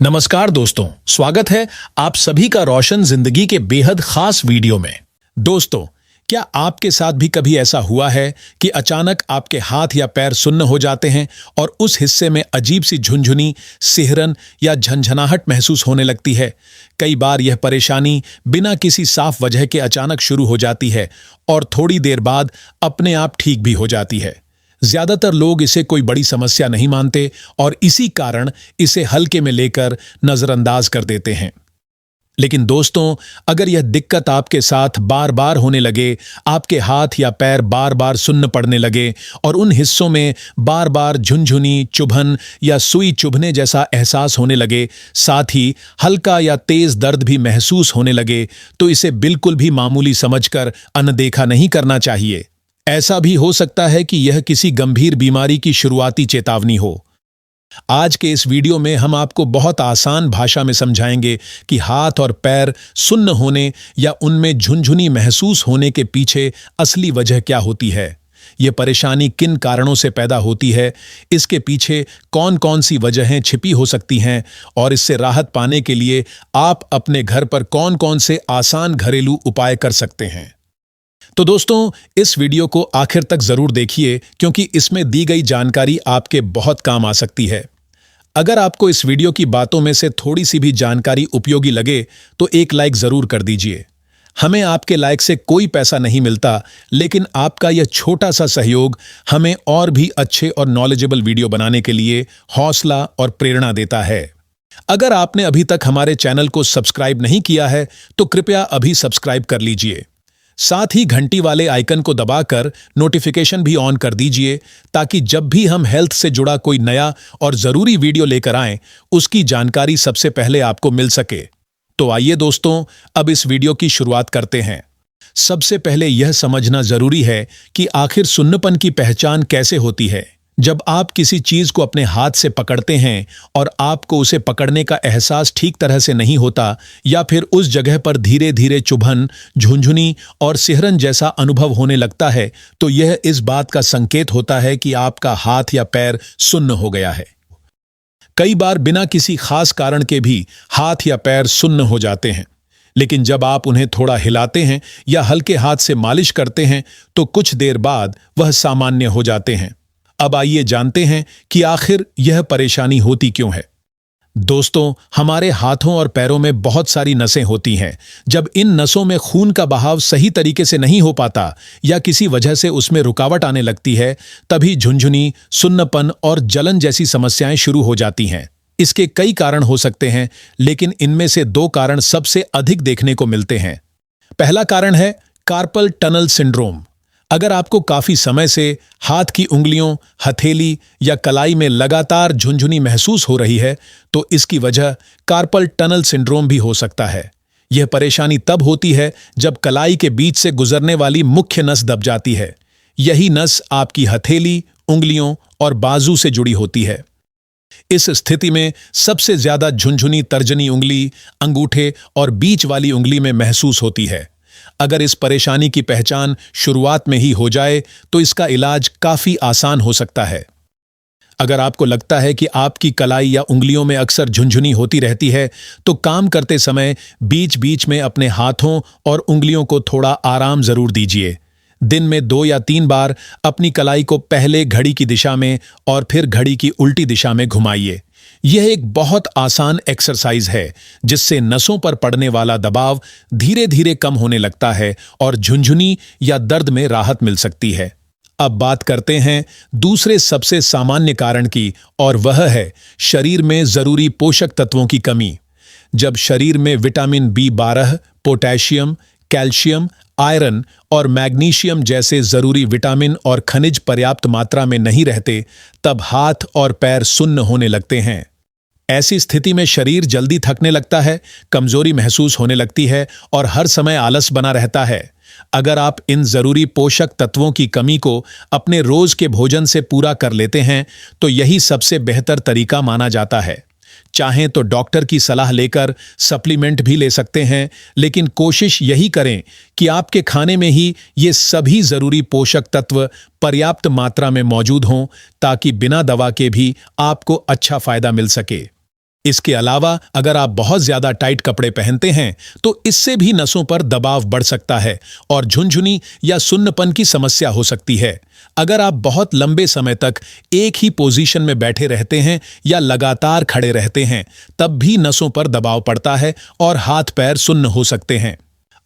नमस्कार दोस्तों, स्वागत है आप सभी का रोशन जिंदगी के बेहद खास वीडियो में। दोस्तों, क्या आपके साथ भी कभी ऐसा हुआ है कि अचानक आपके हाथ या पैर सुन्न हो जाते हैं और उस हिस्से में अजीब सी झुनझुनी, सिहरन या झंझनाहट महसूस होने लगती है? कई बार यह परेशानी बिना किसी साफ वजह के अचानक शुरू हो जाती है और थोड़ी देर बाद अपने आप ठीक भी हो जाती है। ज्यादातर लोग इसे कोई बड़ी समस्या नहीं मानते और इसी कारण इसे हल्के में लेकर नजरअंदाज कर देते हैं। लेकिन दोस्तों, अगर यह दिक्कत आपके साथ बार बार होने लगे, आपके हाथ या पैर बार बार सुन्न पड़ने लगे और उन हिस्सों में बार बार झुनझुनी, चुभन या सुई चुभने जैसा एहसास होने लगे, साथ ही हल्का या तेज दर्द भी महसूस होने लगे, तो इसे बिल्कुल भी मामूली समझकर अनदेखा नहीं करना चाहिए। ऐसा भी हो सकता है कि यह किसी गंभीर बीमारी की शुरुआती चेतावनी हो। आज के इस वीडियो में हम आपको बहुत आसान भाषा में समझाएंगे कि हाथ और पैर सुन्न होने या उनमें झुनझुनी महसूस होने के पीछे असली वजह क्या होती है, यह परेशानी किन कारणों से पैदा होती है, इसके पीछे कौन कौन सी वजहें छिपी हो सकती हैं और इससे राहत पाने के लिए आप अपने घर पर कौन कौन से आसान घरेलू उपाय कर सकते हैं। तो दोस्तों, इस वीडियो को आखिर तक जरूर देखिए क्योंकि इसमें दी गई जानकारी आपके बहुत काम आ सकती है। अगर आपको इस वीडियो की बातों में से थोड़ी सी भी जानकारी उपयोगी लगे तो एक लाइक जरूर कर दीजिए। हमें आपके लाइक से कोई पैसा नहीं मिलता, लेकिन आपका यह छोटा सा सहयोग हमें और भी अच्छे और नॉलेजेबल वीडियो बनाने के लिए हौसला और प्रेरणा देता है। अगर आपने अभी तक हमारे चैनल को सब्सक्राइब नहीं किया है तो कृपया अभी सब्सक्राइब कर लीजिए। साथ ही घंटी वाले आइकन को दबाकर नोटिफिकेशन भी ऑन कर दीजिए ताकि जब भी हम हेल्थ से जुड़ा कोई नया और जरूरी वीडियो लेकर आएं, उसकी जानकारी सबसे पहले आपको मिल सके। तो आइए दोस्तों, अब इस वीडियो की शुरुआत करते हैं। सबसे पहले यह समझना जरूरी है कि आखिर सुन्नपन की पहचान कैसे होती है। जब आप किसी चीज को अपने हाथ से पकड़ते हैं और आपको उसे पकड़ने का एहसास ठीक तरह से नहीं होता या फिर उस जगह पर धीरे धीरे चुभन, झुनझुनी और सिहरन जैसा अनुभव होने लगता है, तो यह इस बात का संकेत होता है कि आपका हाथ या पैर सुन्न हो गया है। कई बार बिना किसी खास कारण के भी हाथ या पैर सुन्न हो जाते हैं, लेकिन जब आप उन्हें थोड़ा हिलाते हैं या हल्के हाथ से मालिश करते हैं तो कुछ देर बाद वह सामान्य हो जाते हैं। अब आइए जानते हैं कि आखिर यह परेशानी होती क्यों है। दोस्तों, हमारे हाथों और पैरों में बहुत सारी नसें होती हैं। जब इन नसों में खून का बहाव सही तरीके से नहीं हो पाता या किसी वजह से उसमें रुकावट आने लगती है, तभी झुनझुनी, सुन्नपन और जलन जैसी समस्याएं शुरू हो जाती हैं। इसके कई कारण हो सकते हैं, लेकिन इनमें से दो कारण सबसे अधिक देखने को मिलते हैं। पहला कारण है कार्पल टनल सिंड्रोम। अगर आपको काफी समय से हाथ की उंगलियों, हथेली या कलाई में लगातार झुनझुनी महसूस हो रही है, तो इसकी वजह कार्पल टनल सिंड्रोम भी हो सकता है। यह परेशानी तब होती है जब कलाई के बीच से गुजरने वाली मुख्य नस दब जाती है। यही नस आपकी हथेली, उंगलियों और बाजू से जुड़ी होती है। इस स्थिति में सबसे ज्यादा झुनझुनी तर्जनी उंगली, अंगूठे और बीच वाली उंगली में महसूस होती है। अगर इस परेशानी की पहचान शुरुआत में ही हो जाए तो इसका इलाज काफी आसान हो सकता है। अगर आपको लगता है कि आपकी कलाई या उंगलियों में अक्सर झुनझुनी होती रहती है, तो काम करते समय बीच बीच में अपने हाथों और उंगलियों को थोड़ा आराम जरूर दीजिए। दिन में 2 या 3 बार अपनी कलाई को पहले घड़ी की दिशा में और फिर घड़ी की उल्टी दिशा में घुमाइए। यह एक बहुत आसान एक्सरसाइज है जिससे नसों पर पड़ने वाला दबाव धीरे धीरे कम होने लगता है और झुनझुनी या दर्द में राहत मिल सकती है। अब बात करते हैं दूसरे सबसे सामान्य कारण की, और वह है शरीर में जरूरी पोषक तत्वों की कमी। जब शरीर में vitamin B12, potassium, calcium, iron और मैग्नीशियम जैसे जरूरी विटामिन और खनिज पर्याप्त मात्रा में नहीं रहते, तब हाथ और पैर सुन्न होने लगते हैं। ऐसी स्थिति में शरीर जल्दी थकने लगता है, कमजोरी महसूस होने लगती है और हर समय आलस बना रहता है। अगर आप इन जरूरी पोषक तत्वों की कमी को अपने रोज के भोजन से पूरा कर लेते हैं तो यही सबसे बेहतर तरीका माना जाता है। चाहें तो डॉक्टर की सलाह लेकर सप्लीमेंट भी ले सकते हैं, लेकिन कोशिश यही करें कि आपके खाने में ही ये सभी जरूरी पोषक तत्व पर्याप्त मात्रा में मौजूद हों ताकि बिना दवा के भी आपको अच्छा फायदा मिल सके। इसके अलावा अगर आप बहुत ज्यादा टाइट कपड़े पहनते हैं तो इससे भी नसों पर दबाव बढ़ सकता है और झुनझुनी या सुन्नपन की समस्या हो सकती है। अगर आप बहुत लंबे समय तक एक ही पोजीशन में बैठे रहते हैं या लगातार खड़े रहते हैं, तब भी नसों पर दबाव पड़ता है और हाथ पैर सुन्न हो सकते हैं।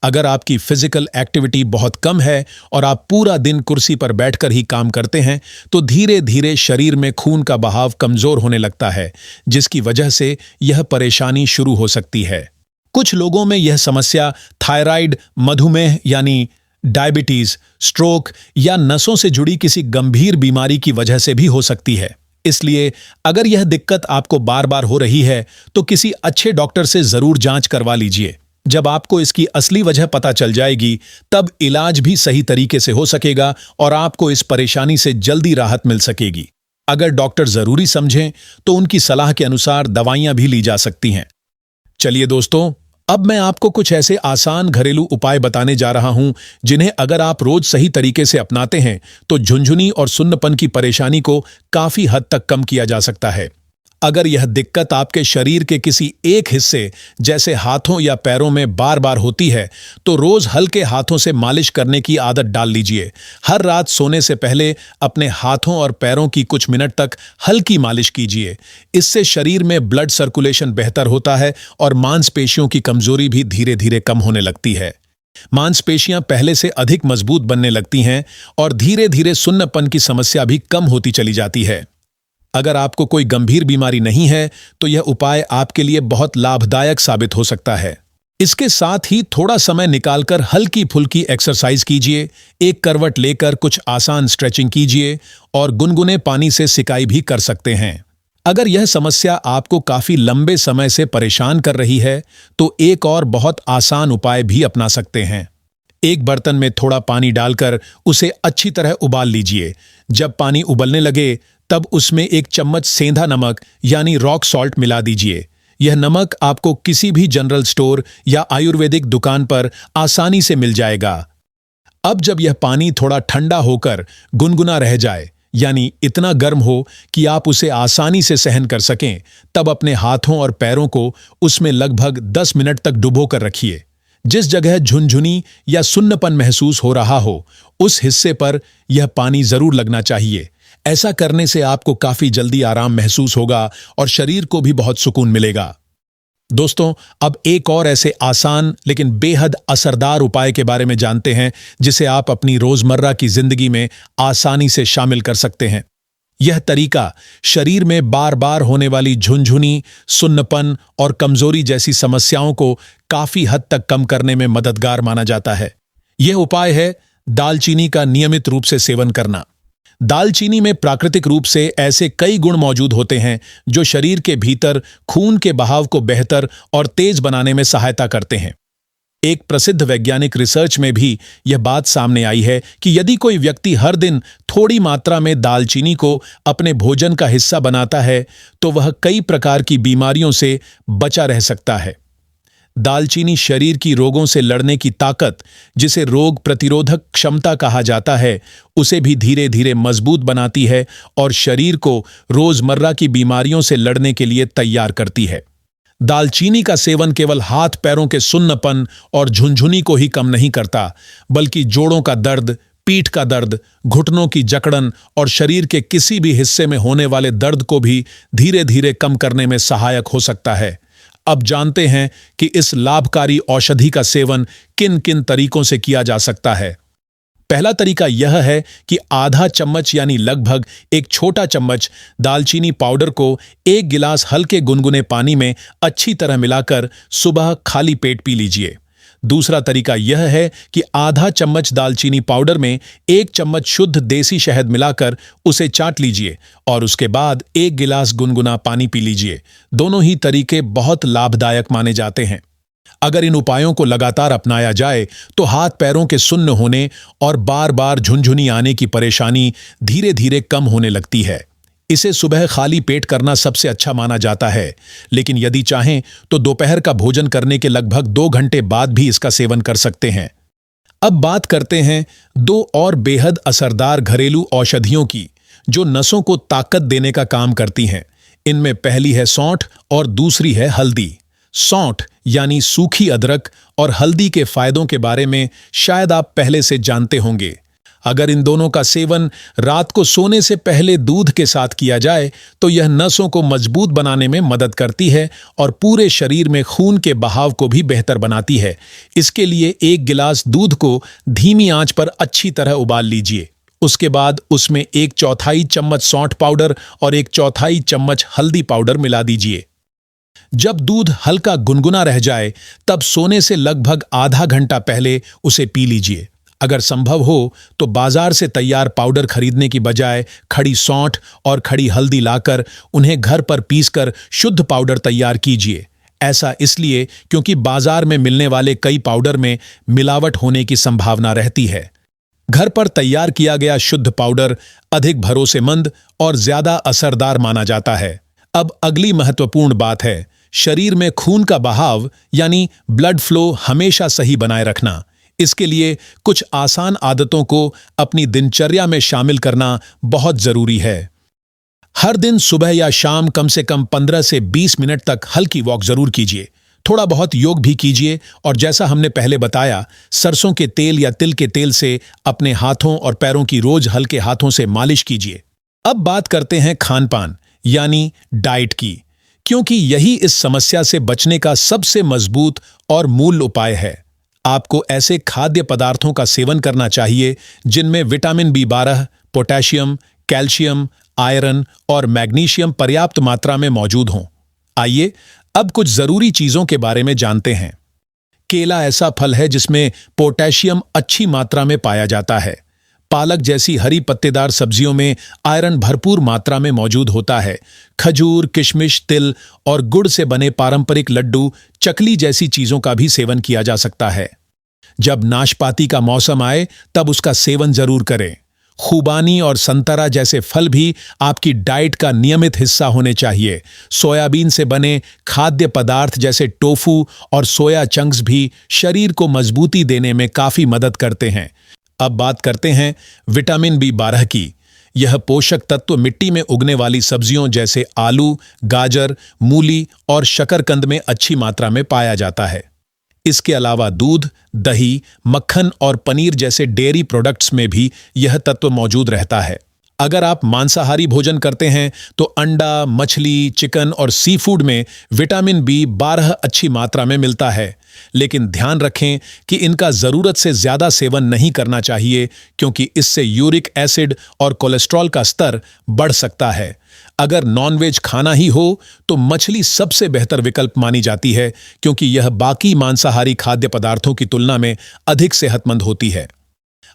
अगर आपकी फिजिकल एक्टिविटी बहुत कम है और आप पूरा दिन कुर्सी पर बैठकर ही काम करते हैं, तो धीरे धीरे शरीर में खून का बहाव कमजोर होने लगता है, जिसकी वजह से यह परेशानी शुरू हो सकती है। कुछ लोगों में यह समस्या थायराइड, मधुमेह यानी डायबिटीज, स्ट्रोक या नसों से जुड़ी किसी गंभीर बीमारी की वजह से भी हो सकती है। इसलिए अगर यह दिक्कत आपको बार बार हो रही है तो किसी अच्छे डॉक्टर से जरूर जांच करवा लीजिए। जब आपको इसकी असली वजह पता चल जाएगी, तब इलाज भी सही तरीके से हो सकेगा और आपको इस परेशानी से जल्दी राहत मिल सकेगी। अगर डॉक्टर जरूरी समझें तो उनकी सलाह के अनुसार दवाइयां भी ली जा सकती हैं। चलिए दोस्तों, अब मैं आपको कुछ ऐसे आसान घरेलू उपाय बताने जा रहा हूं जिन्हें अगर आप रोज सही तरीके से अपनाते हैं तो झुनझुनी और सुन्नपन की परेशानी को काफी हद तक कम किया जा सकता है। अगर यह दिक्कत आपके शरीर के किसी एक हिस्से जैसे हाथों या पैरों में बार बार होती है, तो रोज हल्के हाथों से मालिश करने की आदत डाल लीजिए। हर रात सोने से पहले अपने हाथों और पैरों की कुछ मिनट तक हल्की मालिश कीजिए। इससे शरीर में ब्लड सर्कुलेशन बेहतर होता है और मांसपेशियों की कमजोरी भी धीरे धीरे कम होने लगती है। मांसपेशियां पहले से अधिक मजबूत बनने लगती हैं और धीरे धीरे सुन्नपन की समस्या भी कम होती चली जाती है। अगर आपको कोई गंभीर बीमारी नहीं है तो यह उपाय आपके लिए बहुत लाभदायक साबित हो सकता है। इसके साथ ही थोड़ा समय निकालकर हल्की फुल्की एक्सरसाइज कीजिए, एक करवट लेकर कुछ आसान स्ट्रेचिंग कीजिए और गुनगुने पानी से सिकाई भी कर सकते हैं। अगर यह समस्या आपको काफी लंबे समय से परेशान कर रही है तो एक और बहुत आसान उपाय भी अपना सकते हैं। एक बर्तन में थोड़ा पानी डालकर उसे अच्छी तरह उबाल लीजिए। जब पानी उबलने लगे तब उसमें एक चम्मच सेंधा नमक यानी रॉक सॉल्ट मिला दीजिए। यह नमक आपको किसी भी जनरल स्टोर या आयुर्वेदिक दुकान पर आसानी से मिल जाएगा। अब जब यह पानी थोड़ा ठंडा होकर गुनगुना रह जाए, यानी इतना गर्म हो कि आप उसे आसानी से सहन कर सकें, तब अपने हाथों और पैरों को उसमें लगभग 10 मिनट तक डुबो कर रखिए। जिस जगह झुनझुनी या सुन्नपन महसूस हो रहा हो, उस हिस्से पर यह पानी जरूर लगना चाहिए। ऐसा करने से आपको काफी जल्दी आराम महसूस होगा और शरीर को भी बहुत सुकून मिलेगा। दोस्तों, अब एक और ऐसे आसान लेकिन बेहद असरदार उपाय के बारे में जानते हैं जिसे आप अपनी रोजमर्रा की जिंदगी में आसानी से शामिल कर सकते हैं। यह तरीका शरीर में बार बार होने वाली झुनझुनी, सुन्नपन और कमजोरी जैसी समस्याओं को काफी हद तक कम करने में मददगार माना जाता है। यह उपाय है दालचीनी का नियमित रूप से सेवन करना। दालचीनी में प्राकृतिक रूप से ऐसे कई गुण मौजूद होते हैं जो शरीर के भीतर खून के बहाव को बेहतर और तेज बनाने में सहायता करते हैं। एक प्रसिद्ध वैज्ञानिक रिसर्च में भी यह बात सामने आई है कि यदि कोई व्यक्ति हर दिन थोड़ी मात्रा में दालचीनी को अपने भोजन का हिस्सा बनाता है तो वह कई प्रकार की बीमारियों से बचा रह सकता है। दालचीनी शरीर की रोगों से लड़ने की ताकत, जिसे रोग प्रतिरोधक क्षमता कहा जाता है, उसे भी धीरे धीरे मजबूत बनाती है और शरीर को रोजमर्रा की बीमारियों से लड़ने के लिए तैयार करती है। दालचीनी का सेवन केवल हाथ पैरों के सुन्नपन और झुनझुनी को ही कम नहीं करता, बल्कि जोड़ों का दर्द, पीठ का दर्द, घुटनों की जकड़न और शरीर के किसी भी हिस्से में होने वाले दर्द को भी धीरे धीरे कम करने में सहायक हो सकता है। अब जानते हैं कि इस लाभकारी औषधि का सेवन किन किन तरीकों से किया जा सकता है। पहला तरीका यह है कि आधा चम्मच यानी लगभग एक छोटा चम्मच दालचीनी पाउडर को 1 गिलास हल्के गुनगुने पानी में अच्छी तरह मिलाकर सुबह खाली पेट पी लीजिए। दूसरा तरीका यह है कि आधा चम्मच दालचीनी पाउडर में 1 चम्मच शुद्ध देसी शहद मिलाकर उसे चाट लीजिए और उसके बाद 1 गिलास गुनगुना पानी पी लीजिए। दोनों ही तरीके बहुत लाभदायक माने जाते हैं। अगर इन उपायों को लगातार अपनाया जाए तो हाथ पैरों के सुन्न होने और बार बार झुनझुनी आने की परेशानी धीरे धीरे कम होने लगती है। इसे सुबह खाली पेट करना सबसे अच्छा माना जाता है, लेकिन यदि चाहें तो दोपहर का भोजन करने के लगभग 2 घंटे बाद भी इसका सेवन कर सकते हैं। अब बात करते हैं 2 और बेहद असरदार घरेलू औषधियों की, जो नसों को ताकत देने का काम करती हैं। इनमें पहली है सौंठ और दूसरी है हल्दी। सौंठ यानी सूखी अदरक और हल्दी के फायदों के बारे में शायद आप पहले से जानते होंगे। अगर इन दोनों का सेवन रात को सोने से पहले दूध के साथ किया जाए तो यह नसों को मजबूत बनाने में मदद करती है और पूरे शरीर में खून के बहाव को भी बेहतर बनाती है। इसके लिए 1 गिलास दूध को धीमी आंच पर अच्छी तरह उबाल लीजिए। उसके बाद उसमें 1/4 चम्मच सौंठ पाउडर और 1/4 चम्मच हल्दी पाउडर मिला दीजिए। जब दूध हल्का गुनगुना रह जाए तब सोने से लगभग आधा घंटा पहले उसे पी लीजिए। अगर संभव हो तो बाजार से तैयार पाउडर खरीदने की बजाय खड़ी सौंठ और खड़ी हल्दी लाकर उन्हें घर पर पीसकर शुद्ध पाउडर तैयार कीजिए। ऐसा इसलिए क्योंकि बाजार में मिलने वाले कई पाउडर में मिलावट होने की संभावना रहती है। घर पर तैयार किया गया शुद्ध पाउडर अधिक भरोसेमंद और ज्यादा असरदार माना जाता है। अब अगली महत्वपूर्ण बात है शरीर में खून का बहाव यानी ब्लड फ्लो हमेशा सही बनाए रखना। इसके लिए कुछ आसान आदतों को अपनी दिनचर्या में शामिल करना बहुत जरूरी है। हर दिन सुबह या शाम कम से कम 15 से 20 मिनट तक हल्की वॉक जरूर कीजिए। थोड़ा बहुत योग भी कीजिए और जैसा हमने पहले बताया, सरसों के तेल या तिल के तेल से अपने हाथों और पैरों की रोज हल्के हाथों से मालिश कीजिए। अब बात करते हैं खान-पान यानी डाइट की, क्योंकि यही इस समस्या से बचने का सबसे मजबूत और मूल उपाय है। आपको ऐसे खाद्य पदार्थों का सेवन करना चाहिए जिनमें vitamin B12, potassium, calcium, iron और मैग्नीशियम पर्याप्त मात्रा में मौजूद हों। आइए अब कुछ जरूरी चीजों के बारे में जानते हैं। केला ऐसा फल है जिसमें पोटेशियम अच्छी मात्रा में पाया जाता है। पालक जैसी हरी पत्तेदार सब्जियों में आयरन भरपूर मात्रा में मौजूद होता है। खजूर, किशमिश, तिल और गुड़ से बने पारंपरिक लड्डू, चकली जैसी चीजों का भी सेवन किया जा सकता है। जब नाशपाती का मौसम आए तब उसका सेवन जरूर करें। खूबानी और संतरा जैसे फल भी आपकी डाइट का नियमित हिस्सा होने चाहिए। सोयाबीन से बने खाद्य पदार्थ जैसे टोफू और सोया चंक्स भी शरीर को मजबूती देने में काफी मदद करते हैं। अब बात करते हैं विटामिन B12 की। यह पोषक तत्व मिट्टी में उगने वाली सब्जियों जैसे आलू, गाजर, मूली और शकरकंद में अच्छी मात्रा में पाया जाता है। इसके अलावा दूध, दही, मक्खन और पनीर जैसे डेयरी प्रोडक्ट्स में भी यह तत्व मौजूद रहता है। अगर आप मांसाहारी भोजन करते हैं तो अंडा, मछली, चिकन और सी फूड में विटामिन B12 अच्छी मात्रा में मिलता है। लेकिन ध्यान रखें कि इनका जरूरत से ज्यादा सेवन नहीं करना चाहिए, क्योंकि इससे यूरिक एसिड और कोलेस्ट्रॉल का स्तर बढ़ सकता है। अगर नॉनवेज खाना ही हो तो मछली सबसे बेहतर विकल्प मानी जाती है, क्योंकि यह बाकी मांसाहारी खाद्य पदार्थों की तुलना में अधिक सेहतमंद होती है।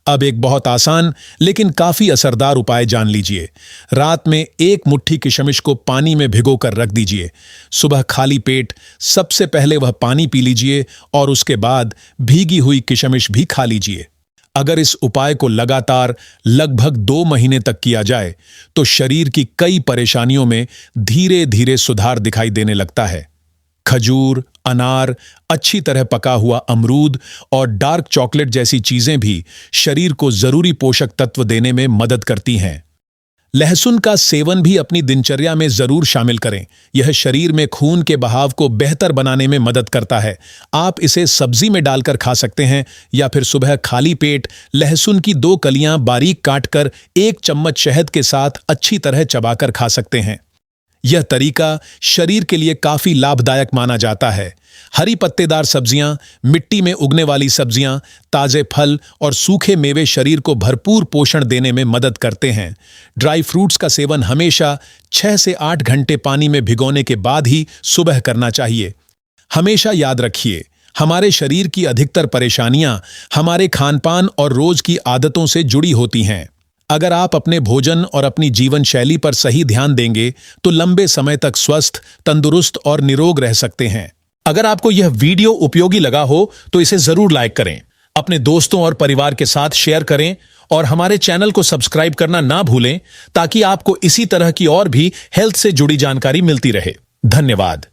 अब एक बहुत आसान लेकिन काफी असरदार उपाय जान लीजिए। रात में 1 मुट्ठी किशमिश को पानी में भिगोकर रख दीजिए। सुबह खाली पेट सबसे पहले वह पानी पी लीजिए और उसके बाद भीगी हुई किशमिश भी खा लीजिए। अगर इस उपाय को लगातार लगभग 2 महीने तक किया जाए तो शरीर की कई परेशानियों में धीरे धीरे सुधार दिखाई देने लगता है। खजूर, अनार, अच्छी तरह पका हुआ अमरूद और डार्क चॉकलेट जैसी चीजें भी शरीर को जरूरी पोषक तत्व देने में मदद करती हैं। लहसुन का सेवन भी अपनी दिनचर्या में जरूर शामिल करें। यह शरीर में खून के बहाव को बेहतर बनाने में मदद करता है। आप इसे सब्जी में डालकर खा सकते हैं या फिर सुबह खाली पेट लहसुन की 2 कलियां बारीक काटकर 1 चम्मच शहद के साथ अच्छी तरह चबाकर खा सकते हैं। यह तरीका शरीर के लिए काफी लाभदायक माना जाता है। हरी पत्तेदार सब्जियां, मिट्टी में उगने वाली सब्जियां, ताजे फल और सूखे मेवे शरीर को भरपूर पोषण देने में मदद करते हैं। ड्राई फ्रूट्स का सेवन हमेशा 6 से 8 घंटे पानी में भिगोने के बाद ही सुबह करना चाहिए। हमेशा याद रखिए, हमारे शरीर की अधिकतर परेशानियां हमारे खानपान और रोज की आदतों से जुड़ी होती हैं। अगर आप अपने भोजन और अपनी जीवन शैली पर सही ध्यान देंगे तो लंबे समय तक स्वस्थ, तंदुरुस्त और निरोग रह सकते हैं। अगर आपको यह वीडियो उपयोगी लगा हो तो इसे जरूर लाइक करें, अपने दोस्तों और परिवार के साथ शेयर करें और हमारे चैनल को सब्सक्राइब करना ना भूलें, ताकि आपको इसी तरह की और भी हेल्थ से जुड़ी जानकारी मिलती रहे। धन्यवाद।